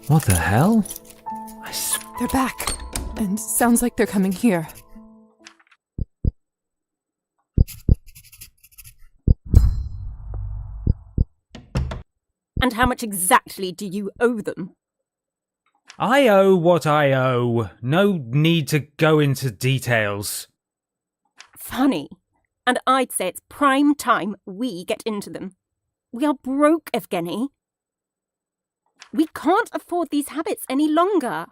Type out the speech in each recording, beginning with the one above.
What the hell? They're back, and sounds like they're coming here. And how much exactly do you owe them? I owe what I owe. No need to go into details. Funny. And I'd say it's prime time we get into them. We are broke, Evgeny. We can't afford these habits any longer.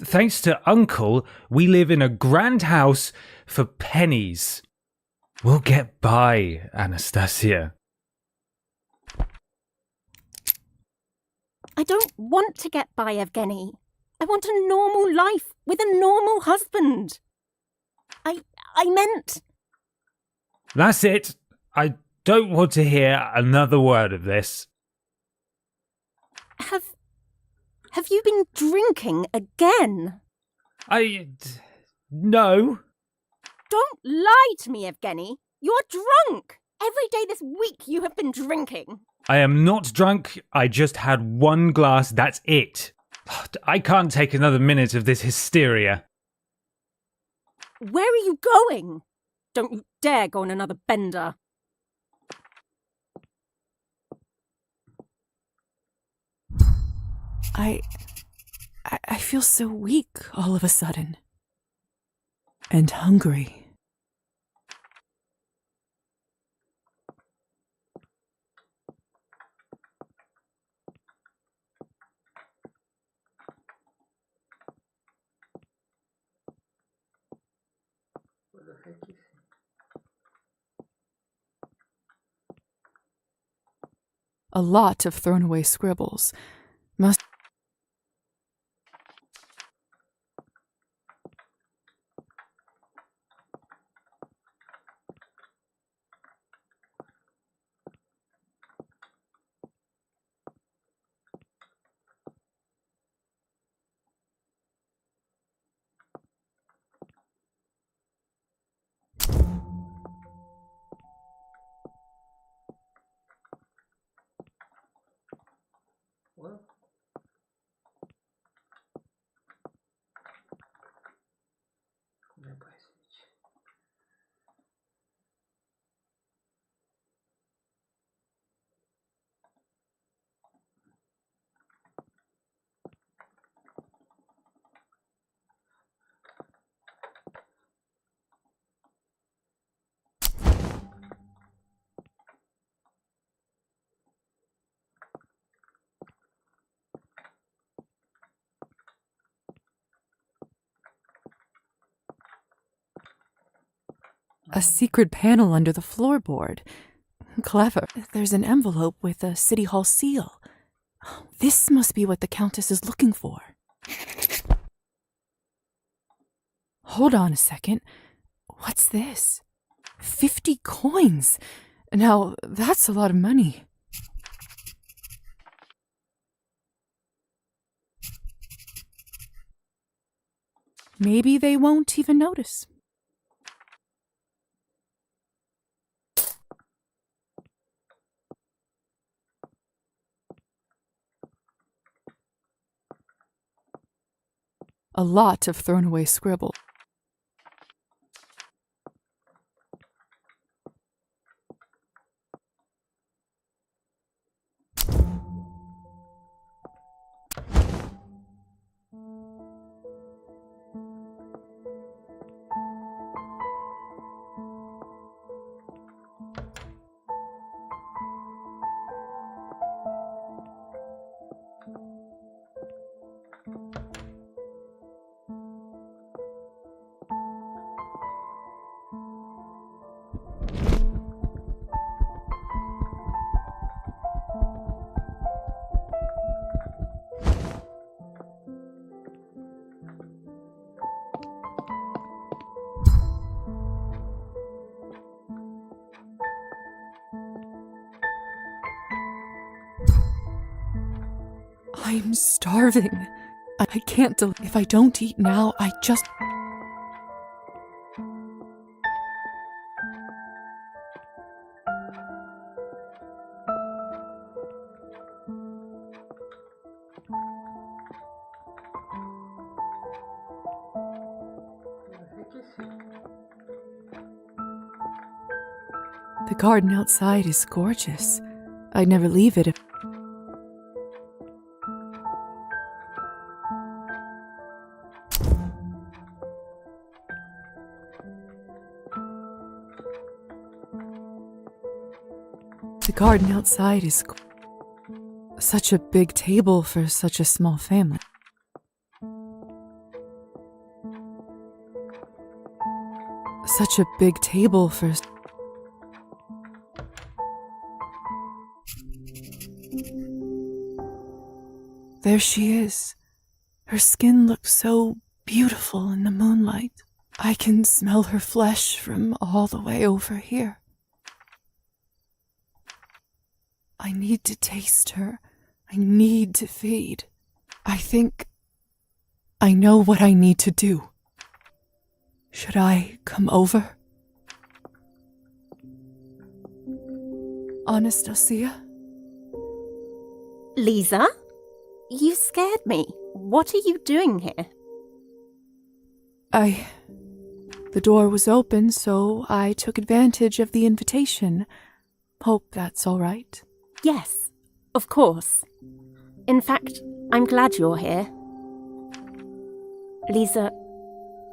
Thanks to Uncle, we live in a grand house for pennies. We'll get by, Anastasia. I don't want to get by, Evgeny. I want a normal life with a normal husband. I meant... That's it. I don't want to hear another word of this. Have you been drinking again? No. Don't lie to me, Evgeny. You're drunk. Every day this week you have been drinking. I am not drunk. I just had one glass, that's it. I can't take another minute of this hysteria. Where are you going? Don't you dare go on another bender. I feel so weak all of a sudden. And hungry. A lot of thrown away scribbles. Must... A secret panel under the floorboard. Clever. There's an envelope with a City Hall seal. This must be what the Countess is looking for. Hold on a second. What's this? 50 coins. Now, that's a lot of money. Maybe they won't even notice. A lot of thrown away scribble. I'm starving. I can't if I don't eat now, I just... The garden outside is gorgeous. I'd never leave it if... The garden outside is such a big table for such a small family. Such a big table for... There she is. Her skin looks so beautiful in the moonlight. I can smell her flesh from all the way over here. I need to taste her. I need to feed. I think I know what I need to do. Should I come over? Anastasia? Lisa? You scared me. What are you doing here? The door was open, so I took advantage of the invitation. Hope that's all right. Yes, of course. In fact, I'm glad you're here. Lisa,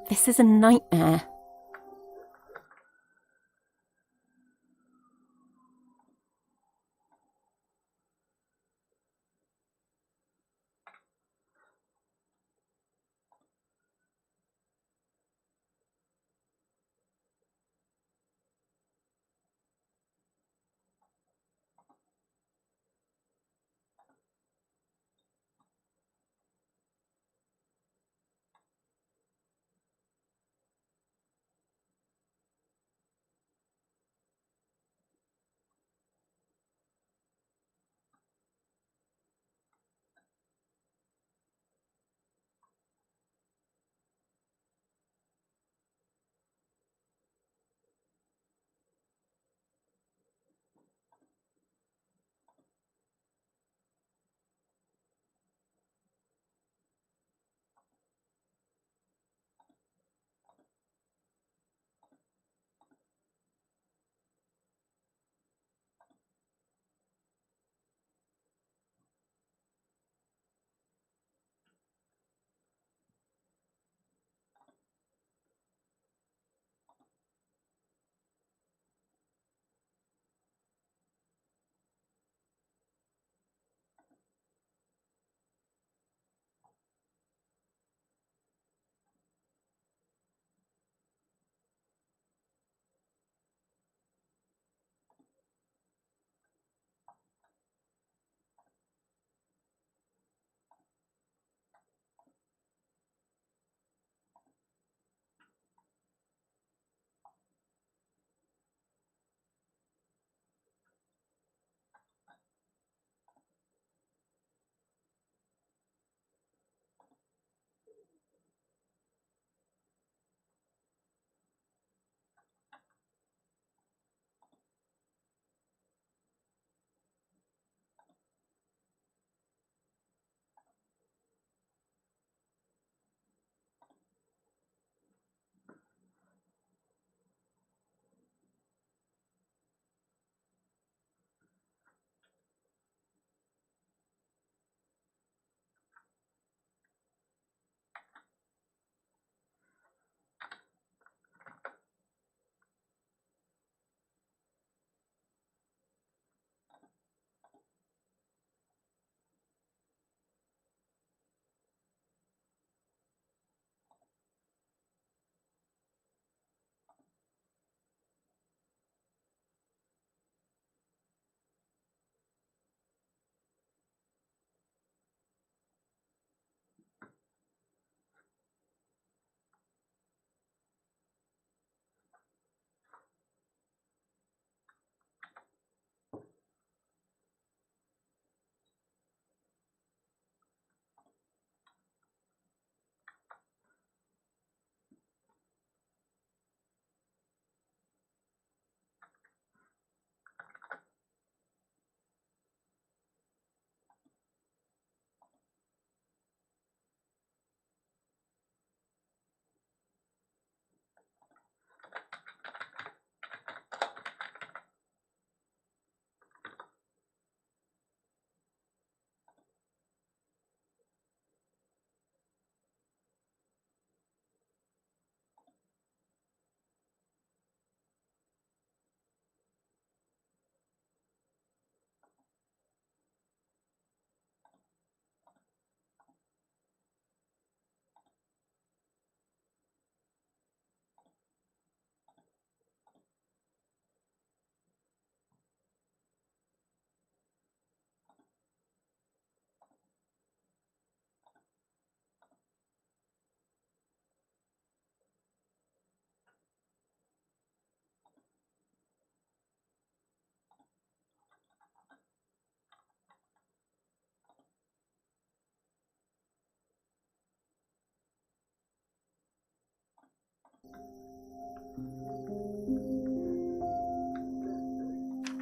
this is a nightmare.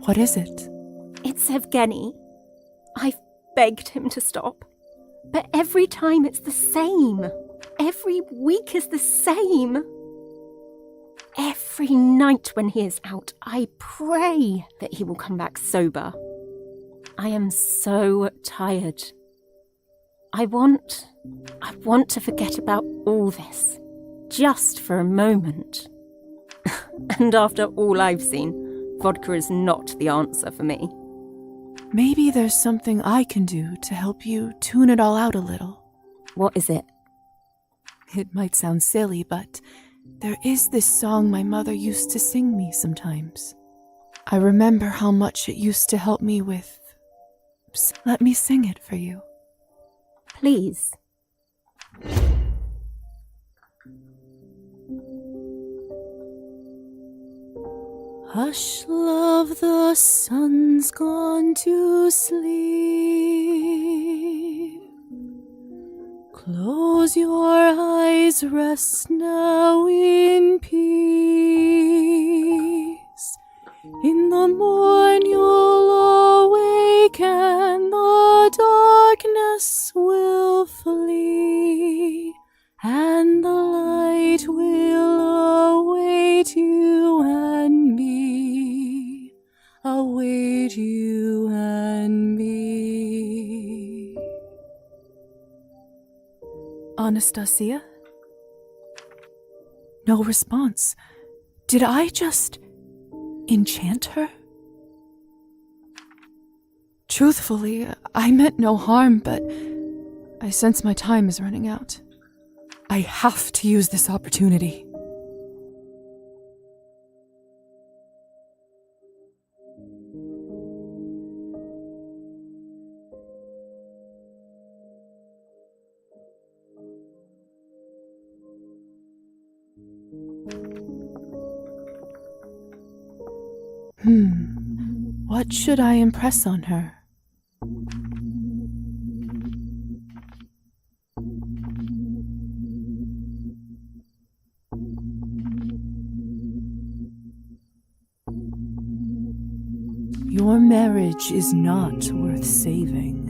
What is it? It's Evgeny. I've begged him to stop. But every time it's the same. Every week is the same. Every night when he is out, I pray that he will come back sober. I am so tired. I want to forget about all this. Just for a moment. And after all I've seen, vodka is not the answer for me. Maybe there's something I can do to help you tune it all out a little. What is it? It might sound silly, but there is this song my mother used to sing me sometimes. I remember how much it used to help me with... Let me sing it for you. Please. Hush, love, the sun's gone to sleep. Close your eyes, rest now in peace. In the morn you'll awake and the darkness will flee, and the light will await you and me, await you and me. Anastasia? No response. Did I just enchant her? Truthfully, I meant no harm, but I sense my time is running out. I have to use this opportunity. What should I impress on her? Your marriage is not worth saving.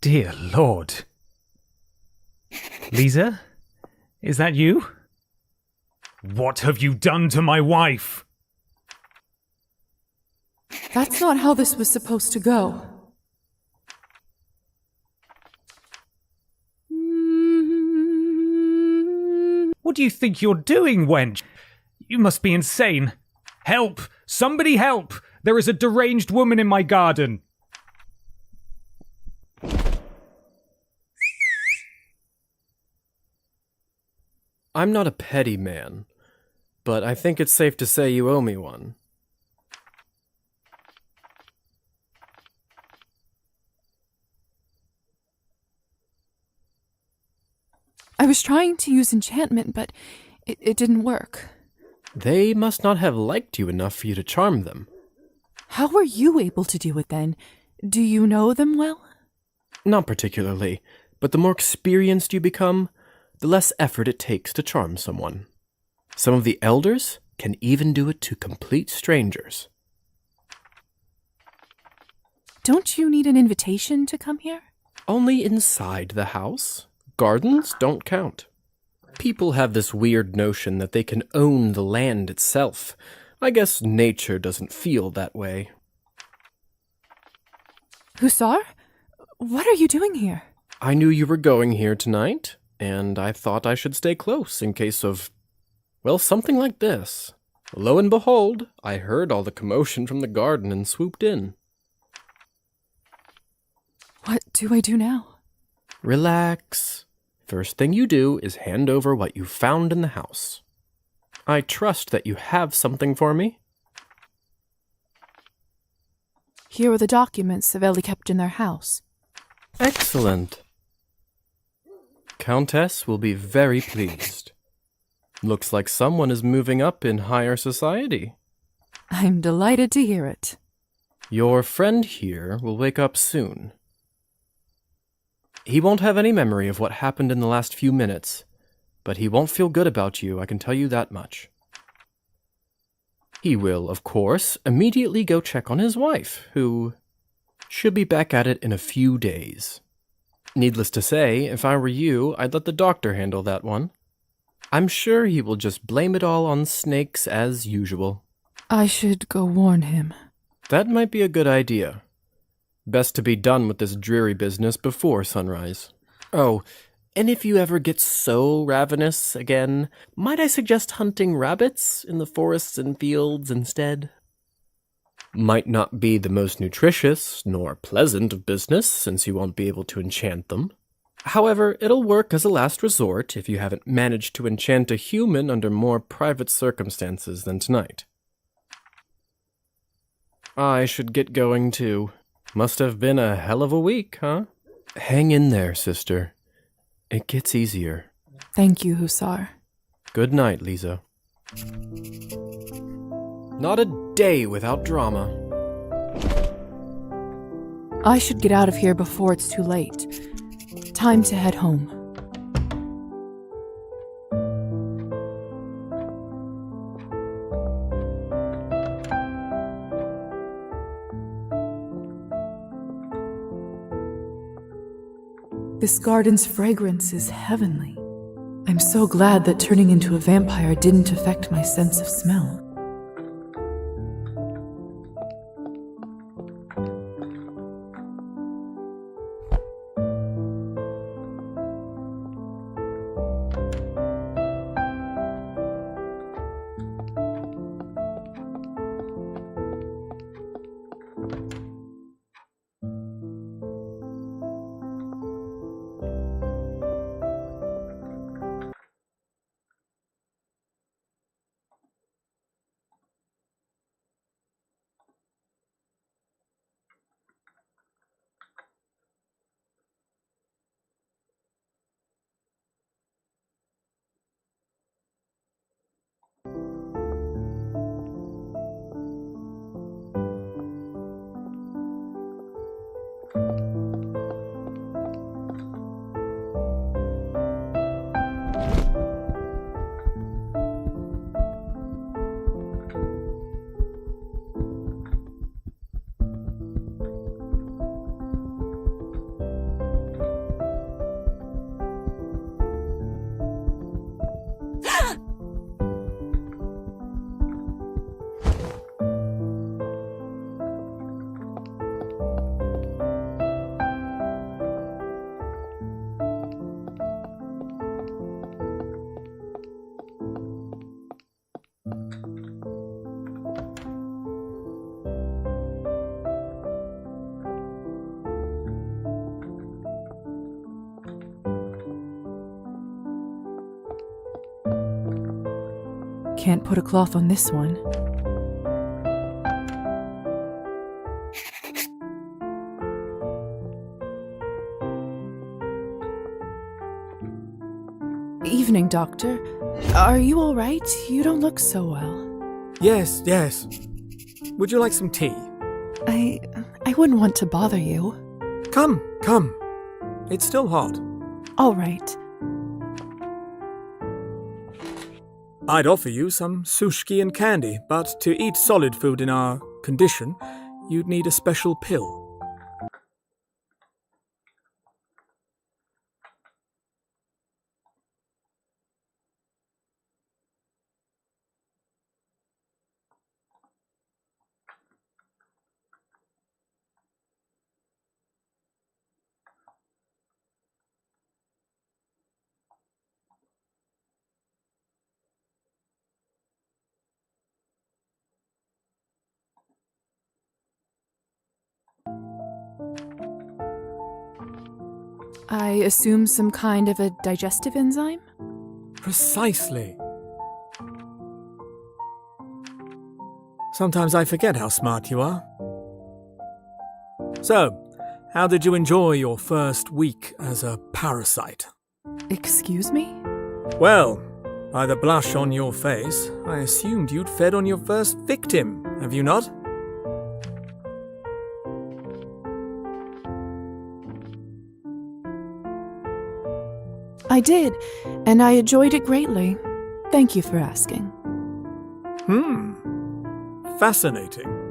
Dear Lord. Lisa? Is that you? What have you done to my wife? That's not how this was supposed to go. What do you think you're doing, wench? You must be insane. Help! Somebody help! There is a deranged woman in my garden. I'm not a petty man, but I think it's safe to say you owe me one. I was trying to use enchantment, but it didn't work. They must not have liked you enough for you to charm them. How were you able to do it then? Do you know them well? Not particularly, but the more experienced you become, the less effort it takes to charm someone. Some of the elders can even do it to complete strangers. Don't you need an invitation to come here? Only inside the house. Gardens don't count. People have this weird notion that they can own the land itself. I guess nature doesn't feel that way. Hussar? What are you doing here? I knew you were going here tonight, and I thought I should stay close in case of, well, something like this. Lo and behold, I heard all the commotion from the garden and swooped in. What do I do now? Relax. First thing you do is hand over what you found in the house. I trust that you have something for me. Here are the documents Savelli kept in their house. Excellent. Countess will be very pleased. Looks like someone is moving up in higher society. I'm delighted to hear it. Your friend here will wake up soon. He won't have any memory of what happened in the last few minutes, but he won't feel good about you, I can tell you that much. He will, of course, immediately go check on his wife, who should be back at it in a few days. Needless to say, if I were you, I'd let the doctor handle that one. I'm sure he will just blame it all on snakes as usual. I should go warn him. That might be a good idea. Best to be done with this dreary business before sunrise. Oh, and if you ever get so ravenous again, might I suggest hunting rabbits in the forests and fields instead? Might not be the most nutritious nor pleasant of business, since you won't be able to enchant them. However, it'll work as a last resort if you haven't managed to enchant a human under more private circumstances than tonight. I should get going too. Must have been a hell of a week, huh? Hang in there, sister. It gets easier. Thank you, Hussar. Good night, Lisa. Not a day without drama. I should get out of here before it's too late. Time to head home. This garden's fragrance is heavenly. I'm so glad that turning into a vampire didn't affect my sense of smell. Can't put a cloth on this one. Evening, Doctor. Are you all right? You don't look so well. Yes, yes. Would you like some tea? I wouldn't want to bother you. Come, come. It's still hot. All right. I'd offer you some sushki and candy, but to eat solid food in our condition, you'd need a special pill. I assume some kind of a digestive enzyme? Precisely. Sometimes I forget how smart you are. So, how did you enjoy your first week as a parasite? Excuse me? Well, by the blush on your face, I assumed you'd fed on your first victim, have you not? I did, and I enjoyed it greatly. Thank you for asking. Fascinating.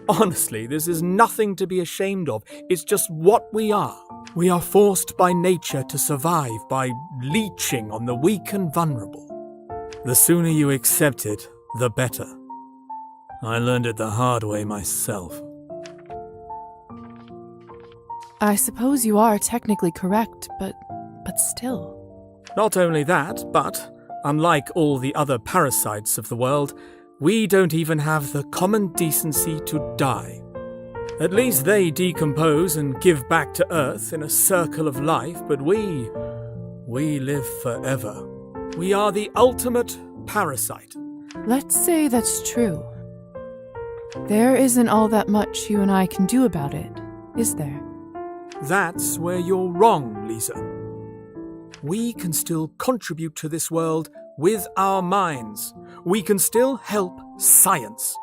Honestly, this is nothing to be ashamed of. It's just what we are. We are forced by nature to survive by leeching on the weak and vulnerable. The sooner you accept it, the better. I learned it the hard way myself. I suppose you are technically correct, but still. Not only that, but, unlike all the other parasites of the world, we don't even have the common decency to die. At least they decompose and give back to Earth in a circle of life, but we live forever. We are the ultimate parasite. Let's say that's true. There isn't all that much you and I can do about it, is there? That's where you're wrong, Lisa. We can still contribute to this world with our minds. We can still help science.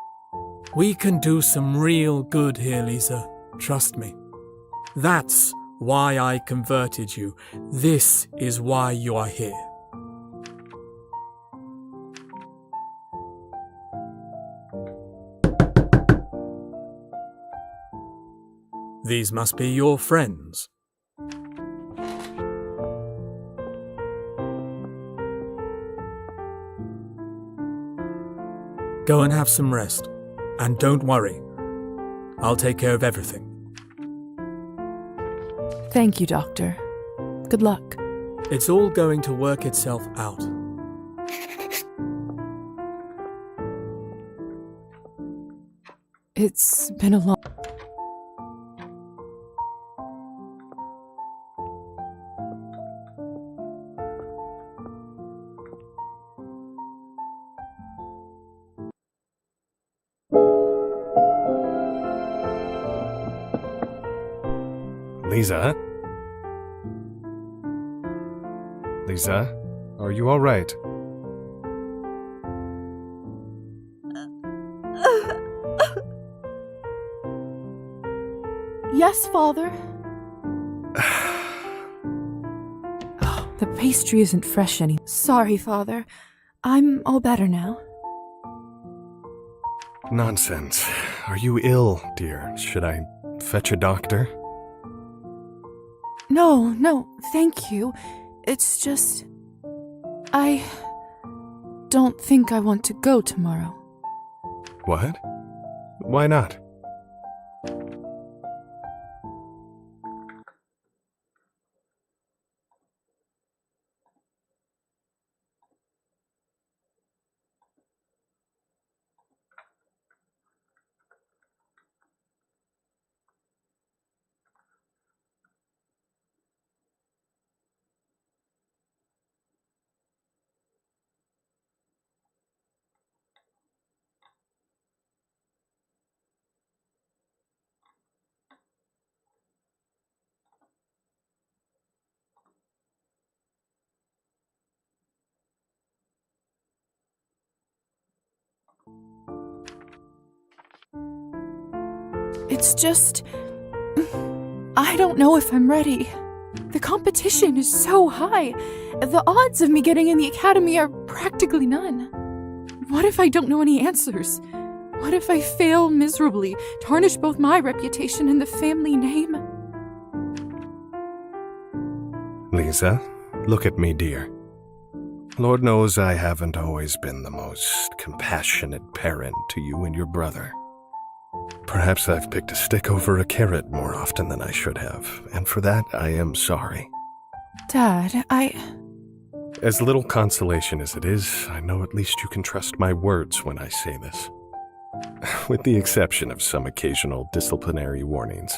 We can do some real good here, Lisa. Trust me. That's why I converted you. This is why you are here. These must be your friends. Go and have some rest. And don't worry. I'll take care of everything. Thank you, Doctor. Good luck. It's all going to work itself out. It's been a long... Lisa? Lisa, are you all right? Yes, Father. Oh, the pastry isn't fresh any. Sorry, Father. I'm all better now. Nonsense. Are you ill, dear? Should I fetch a doctor? No, thank you. It's just... I don't think I want to go tomorrow. What? Why not? It's just... I don't know if I'm ready. The competition is so high. The odds of me getting in the academy are practically none. What if I don't know any answers? What if I fail miserably, tarnish both my reputation and the family name? Lisa, look at me, dear. Lord knows I haven't always been the most compassionate parent to you and your brother. Perhaps I've picked a stick over a carrot more often than I should have, and for that I am sorry. Dad, As little consolation as it is, I know at least you can trust my words when I say this. With the exception of some occasional disciplinary warnings.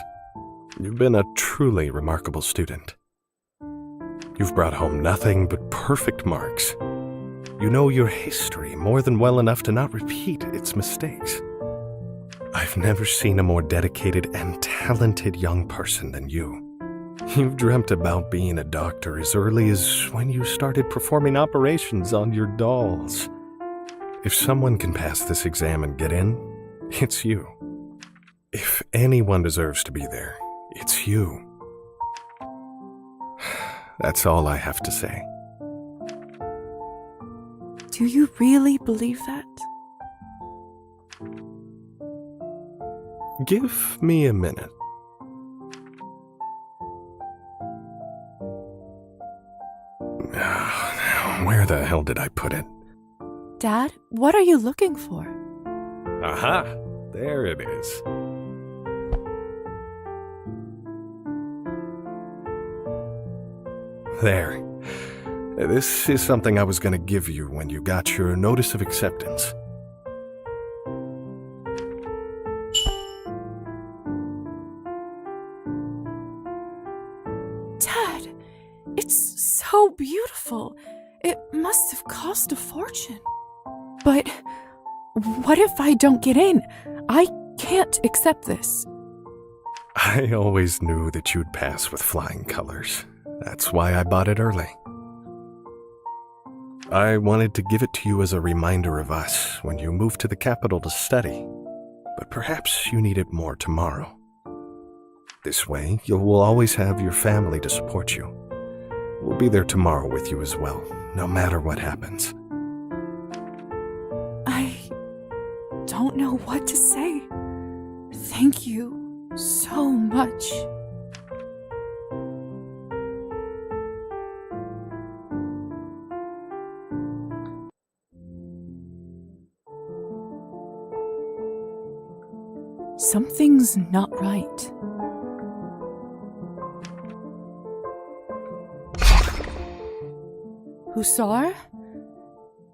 You've been a truly remarkable student. You've brought home nothing but perfect marks. You know your history more than well enough to not repeat its mistakes. I've never seen a more dedicated and talented young person than you. You've dreamt about being a doctor as early as when you started performing operations on your dolls. If someone can pass this exam and get in, it's you. If anyone deserves to be there, it's you. That's all I have to say. Do you really believe that? Give me a minute. Where the hell did I put it? Dad, what are you looking for? Aha! There it is. There. This is something I was going to give you when you got your notice of acceptance. Dad, it's so beautiful. It must have cost a fortune. But what if I don't get in? I can't accept this. I always knew that you'd pass with flying colors. That's why I bought it early. I wanted to give it to you as a reminder of us when you move to the capital to study, but perhaps you need it more tomorrow. This way, you will always have your family to support you. We'll be there tomorrow with you as well, no matter what happens. I don't know what to say. Thank you so much. Something's not right. Hussar?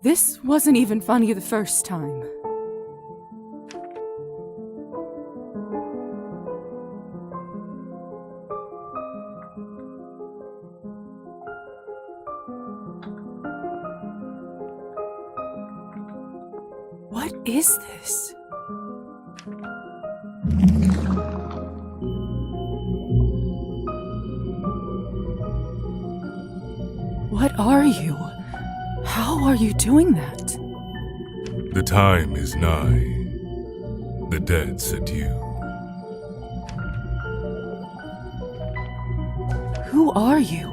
This wasn't even funny the first time. What is this? What are you? How are you doing that? The time is nigh. The dead's adieu. Who are you?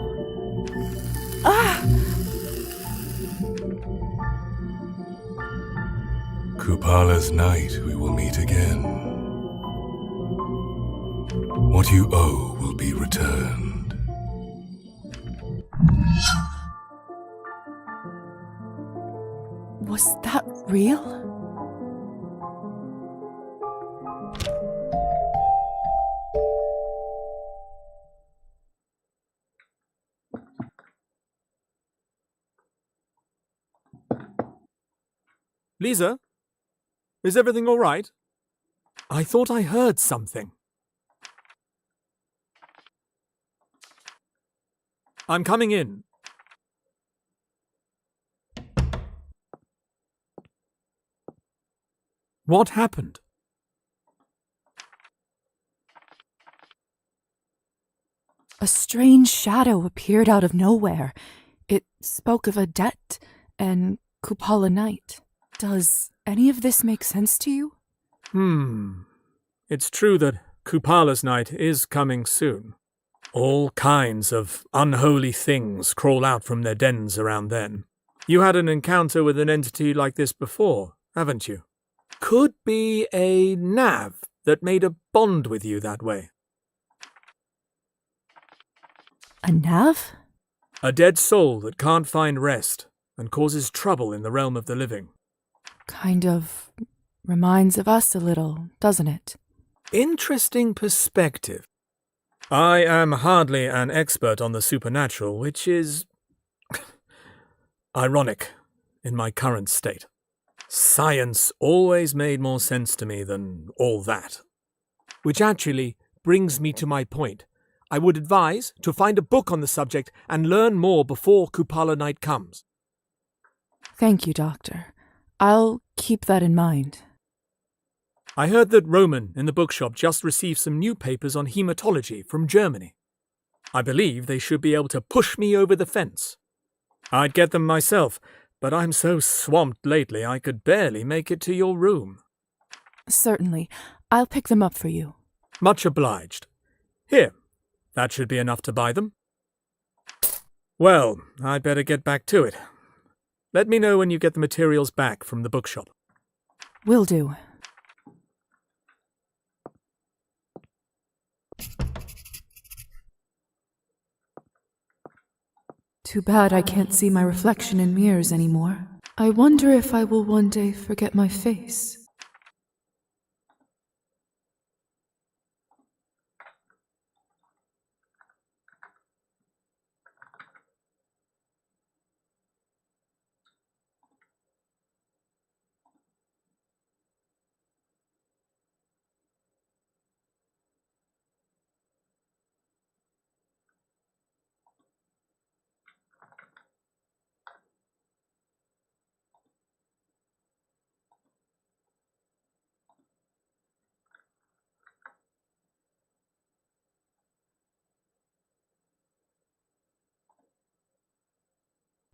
Ah! Kupala's night we will meet again. What you owe will be returned. Was that real? Lisa? Is everything all right? I thought I heard something. I'm coming in. What happened? A strange shadow appeared out of nowhere. It spoke of a debt and Kupala Night. Does any of this make sense to you? It's true that Kupala's night is coming soon. All kinds of unholy things crawl out from their dens around then. You had an encounter with an entity like this before, haven't you? Could be a nav that made a bond with you that way. A nav? A dead soul that can't find rest and causes trouble in the realm of the living. Kind of reminds of us a little, doesn't it? Interesting perspective. I am hardly an expert on the supernatural, which is ironic in my current state. Science always made more sense to me than all that. Which actually brings me to my point. I would advise to find a book on the subject and learn more before Kupala night comes. Thank you, Doctor. I'll keep that in mind. I heard that Roman in the bookshop just received some new papers on hematology from Germany. I believe they should be able to push me over the fence. I'd get them myself, but I'm so swamped lately I could barely make it to your room. Certainly. I'll pick them up for you. Much obliged. Here, that should be enough to buy them. Well, I'd better get back to it. Let me know when you get the materials back from the bookshop. Will do. Too bad I can't see my reflection in mirrors anymore. I wonder if I will one day forget my face.